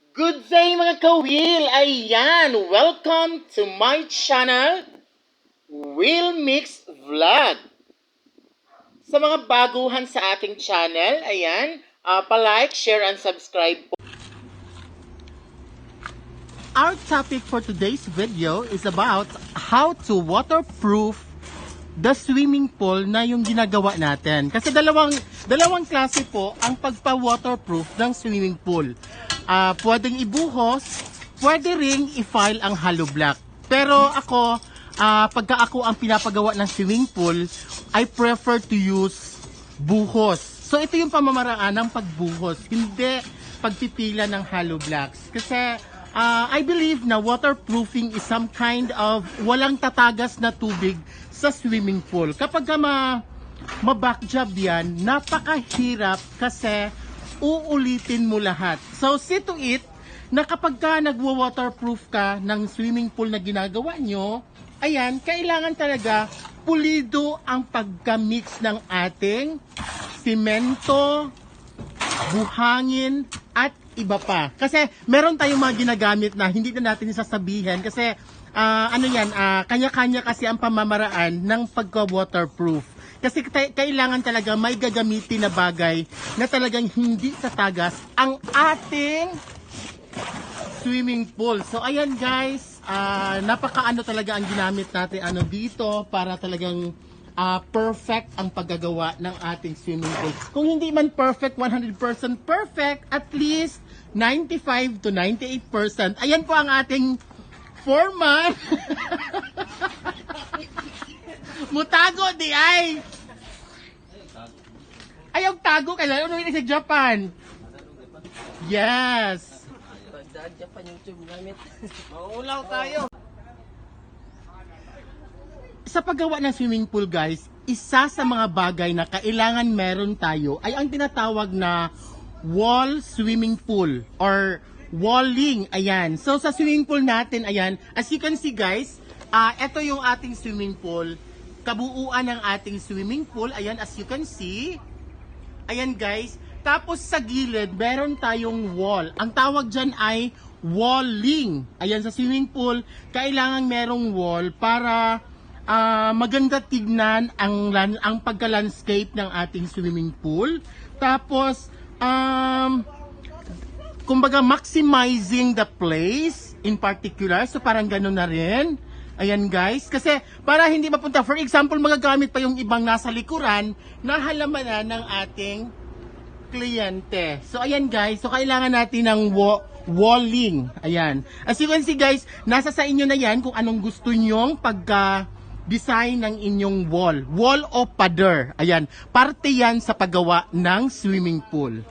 Good day mga kawil! Ayan! Welcome to my channel, Will Mix Vlog. Sa mga baguhan sa ating channel, ayan, pa-like, share, and subscribe po. Our topic for today's video is about how to waterproof the swimming pool na yung ginagawa natin. Kasi dalawang klase po ang pagpa-waterproof ng swimming pool. Pwedeng ibuhos, pwede ring i-file ang hollow block. Pero ako, pagka ako ang pinapagawa ng swimming pool, I prefer to use buhos. So ito yung pamamaraan ng pagbuhos, hindi pagpipila ng hollow blocks. Kasi I believe na waterproofing is some kind of walang tatagas na tubig sa swimming pool. Kapag ma-backjob yan, napakahirap kasi uulitin mo lahat. So see to it na kapag ka nagwa-waterproof ka ng swimming pool na ginagawa nyo, ayan, kailangan talaga pulido ang pagka-mix ng ating simento, buhangin, at iba pa. Kasi meron tayong mga ginagamit na hindi na natin sasabihin kasi kanya-kanya kasi ang pamamaraan ng pagka-waterproof. Kasi kailangan talaga may gagamitin na bagay na talagang hindi tatagas ang ating swimming pool. So ayan guys, napakaano talaga ang ginamit natin dito para talagang perfect ang paggagawa ng ating swimming pool. Kung hindi man perfect, 100% perfect, at least 95 to 98%. Ayan po ang ating foreman. Mutago di ay. Ayaw tago kaya ano sa Japan. Yes. Japan YouTube gamit. Maulaw tayo. Sa paggawa ng swimming pool guys, isa sa mga bagay na kailangan meron tayo ay ang tinatawag na wall swimming pool or walling. Ayan. So sa swimming pool natin, ayan, as you can see guys, ito yung ating swimming pool. Kabuuan ng ating swimming pool, ayan, as you can see. Ayan guys. Tapos sa gilid, meron tayong wall. Ang tawag dyan ay walling. Ayan, sa swimming pool, kailangan merong wall para maganda tignan ang pagka-landscape ng ating swimming pool. Tapos, kumbaga maximizing the place in particular. So parang ganun na rin. Ayan guys. Kasi para hindi mapunta, for example, magagamit pa yung ibang nasa likuran na halamanan ng ating kliyente. So ayan guys. So kailangan natin ng walling. Ayan. As you can see guys, nasa sa inyo na yan kung anong gusto nyong pagka-design ng inyong wall. Wall o pader. Ayan. Parte yan sa paggawa ng swimming pool.